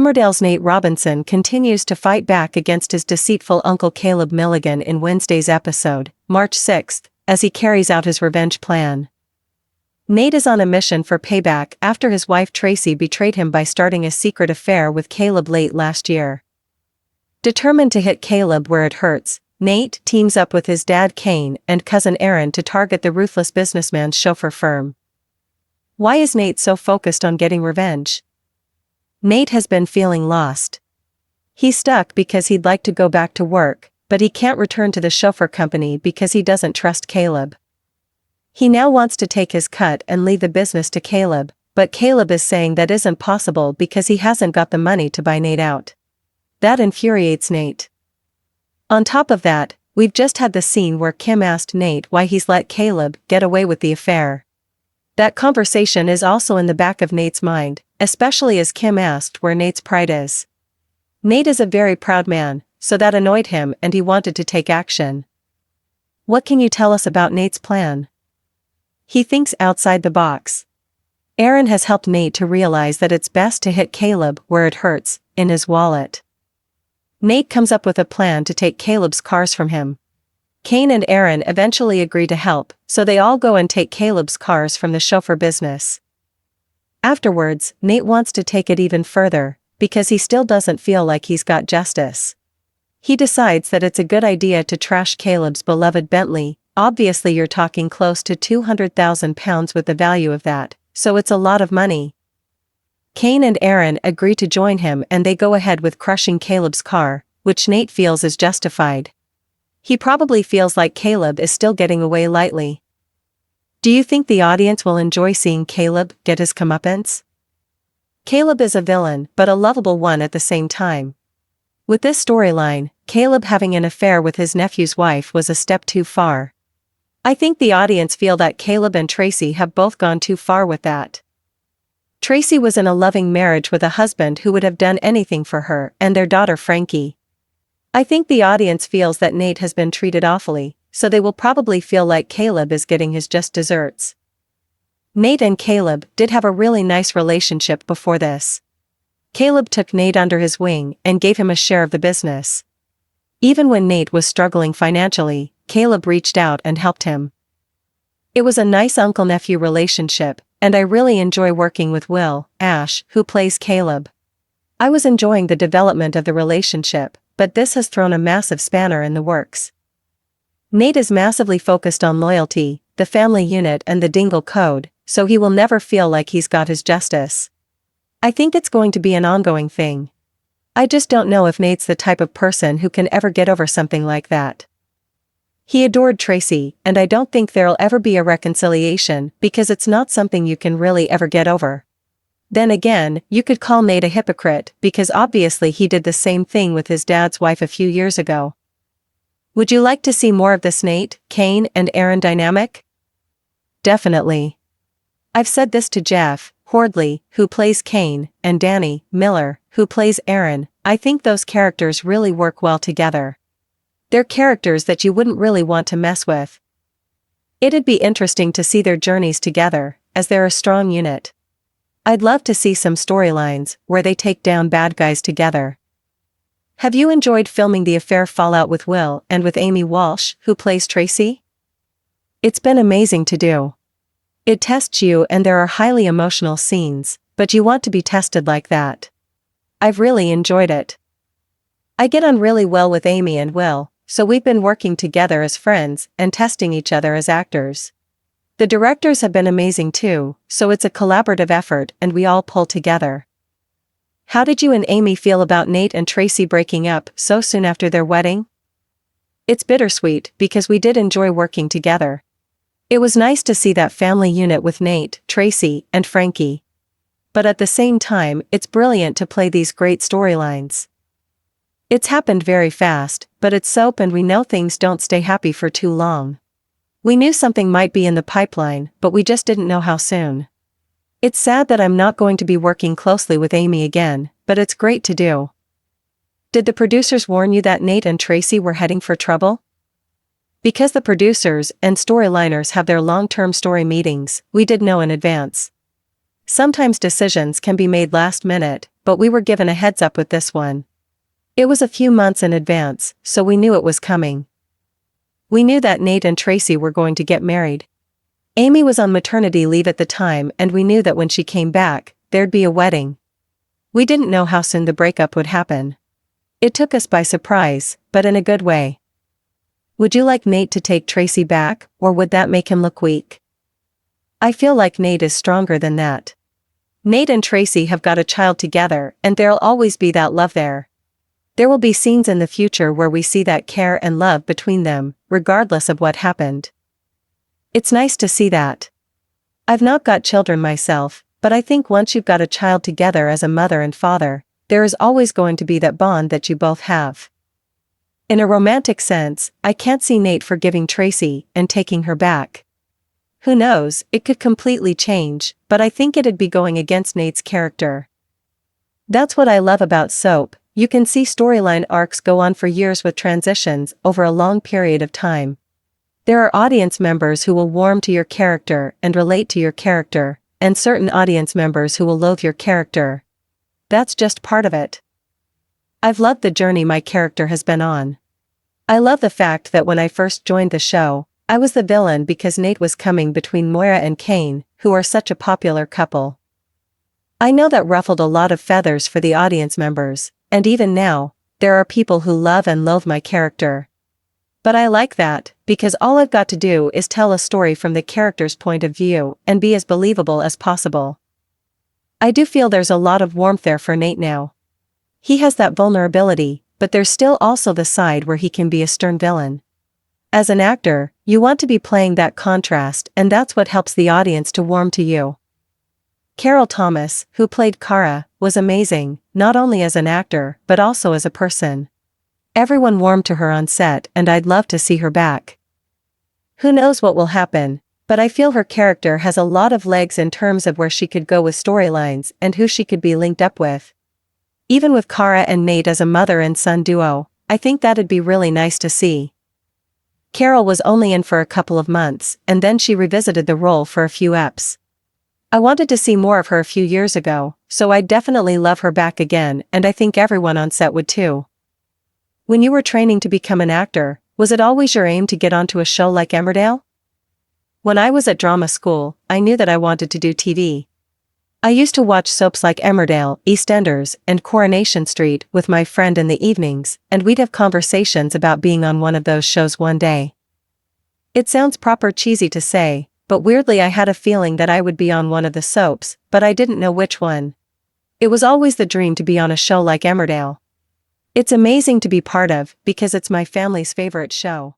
Emmerdale's Nate Robinson continues to fight back against his deceitful uncle Caleb Milligan in Wednesday's episode, March 6, as he carries out his revenge plan. Nate is on a mission for payback after his wife Tracy betrayed him by starting a secret affair with Caleb late last year. Determined to hit Caleb where it hurts, Nate teams up with his dad Kane and cousin Aaron to target the ruthless businessman's chauffeur firm. Why is Nate so focused on getting revenge? Nate has been feeling lost. He's stuck because he'd like to go back to work, but he can't return to the chauffeur company because he doesn't trust Caleb. He now wants to take his cut and leave the business to Caleb, but Caleb is saying that isn't possible because he hasn't got the money to buy Nate out. That infuriates Nate. On top of that, we've just had the scene where Kim asked Nate why he's let Caleb get away with the affair. That conversation is also in the back of Nate's mind, especially as Kim asked where Nate's pride is. Nate is a very proud man, so that annoyed him and he wanted to take action. What can you tell us about Nate's plan? He thinks outside the box. Aaron has helped Nate to realize that it's best to hit Caleb where it hurts, in his wallet. Nate comes up with a plan to take Caleb's cars from him. Kane and Aaron eventually agree to help, so they all go and take Caleb's cars from the chauffeur business. Afterwards, Nate wants to take it even further, because he still doesn't feel like he's got justice. He decides that it's a good idea to trash Caleb's beloved Bentley. Obviously you're talking close to £200,000 with the value of that, so it's a lot of money. Kane and Aaron agree to join him and they go ahead with crushing Caleb's car, which Nate feels is justified. He probably feels like Caleb is still getting away lightly. Do you think the audience will enjoy seeing Caleb get his comeuppance? Caleb is a villain, but a lovable one at the same time. With this storyline, Caleb having an affair with his nephew's wife was a step too far. I think the audience feel that Caleb and Tracy have both gone too far with that. Tracy was in a loving marriage with a husband who would have done anything for her and their daughter Frankie. I think the audience feels that Nate has been treated awfully, so they will probably feel like Caleb is getting his just desserts. Nate and Caleb did have a really nice relationship before this. Caleb took Nate under his wing and gave him a share of the business. Even when Nate was struggling financially, Caleb reached out and helped him. It was a nice uncle-nephew relationship, and I really enjoy working with Will, Ash, who plays Caleb. I was enjoying the development of the relationship, but this has thrown a massive spanner in the works. Nate is massively focused on loyalty, the family unit and the Dingle Code, so he will never feel like he's got his justice. I think it's going to be an ongoing thing. I just don't know if Nate's the type of person who can ever get over something like that. He adored Tracy, and I don't think there'll ever be a reconciliation because it's not something you can really ever get over. Then again, you could call Nate a hypocrite because obviously he did the same thing with his dad's wife a few years ago. Would you like to see more of this Nate, Kane, and Aaron dynamic? Definitely. I've said this to Jeff Hordley, who plays Kane, and Danny Miller, who plays Aaron. I think those characters really work well together. They're characters that you wouldn't really want to mess with. It'd be interesting to see their journeys together, as they're a strong unit. I'd love to see some storylines where they take down bad guys together. Have you enjoyed filming the affair fallout with Will and with Amy Walsh, who plays Tracy? It's been amazing to do. It tests you and there are highly emotional scenes, but you want to be tested like that. I've really enjoyed it. I get on really well with Amy and Will, so we've been working together as friends and testing each other as actors. The directors have been amazing too, so it's a collaborative effort and we all pull together. How did you and Amy feel about Nate and Tracy breaking up so soon after their wedding? It's bittersweet because we did enjoy working together. It was nice to see that family unit with Nate, Tracy, and Frankie. But at the same time, it's brilliant to play these great storylines. It's happened very fast, but it's soap and we know things don't stay happy for too long. We knew something might be in the pipeline, but we just didn't know how soon. It's sad that I'm not going to be working closely with Amy again, but it's great to do. Did the producers warn you that Nate and Tracy were heading for trouble? Because the producers and storyliners have their long-term story meetings, we did know in advance. Sometimes decisions can be made last minute, but we were given a heads up with this one. It was a few months in advance, so we knew it was coming. We knew that Nate and Tracy were going to get married. Amy was on maternity leave at the time, and we knew that when she came back, there'd be a wedding. We didn't know how soon the breakup would happen. It took us by surprise, but in a good way. Would you like Nate to take Tracy back, or would that make him look weak? I feel like Nate is stronger than that. Nate and Tracy have got a child together, and there'll always be that love there. There will be scenes in the future where we see that care and love between them, regardless of what happened. It's nice to see that. I've not got children myself, but I think once you've got a child together as a mother and father, there is always going to be that bond that you both have. In a romantic sense, I can't see Nate forgiving Tracy and taking her back. Who knows, it could completely change, but I think it'd be going against Nate's character. That's what I love about soap. You can see storyline arcs go on for years with transitions over a long period of time. There are audience members who will warm to your character and relate to your character, and certain audience members who will loathe your character. That's just part of it. I've loved the journey my character has been on. I love the fact that when I first joined the show, I was the villain because Nate was coming between Moira and Kane, who are such a popular couple. I know that ruffled a lot of feathers for the audience members, and even now, there are people who love and loathe my character. But I like that, because all I've got to do is tell a story from the character's point of view and be as believable as possible. I do feel there's a lot of warmth there for Nate now. He has that vulnerability, but there's still also the side where he can be a stern villain. As an actor, you want to be playing that contrast, and that's what helps the audience to warm to you. Carol Thomas, who played Kara, was amazing, not only as an actor, but also as a person. Everyone warmed to her on set, and I'd love to see her back. Who knows what will happen, but I feel her character has a lot of legs in terms of where she could go with storylines and who she could be linked up with. Even with Kara and Nate as a mother and son duo, I think that'd be really nice to see. Carol was only in for a couple of months, and then she revisited the role for a few eps. I wanted to see more of her a few years ago, so I'd definitely love her back again, and I think everyone on set would too. When you were training to become an actor, was it always your aim to get onto a show like Emmerdale? When I was at drama school, I knew that I wanted to do TV. I used to watch soaps like Emmerdale, EastEnders, and Coronation Street with my friend in the evenings, and we'd have conversations about being on one of those shows one day. It sounds proper cheesy to say, but weirdly I had a feeling that I would be on one of the soaps, but I didn't know which one. It was always the dream to be on a show like Emmerdale. It's amazing to be part of, because it's my family's favorite show.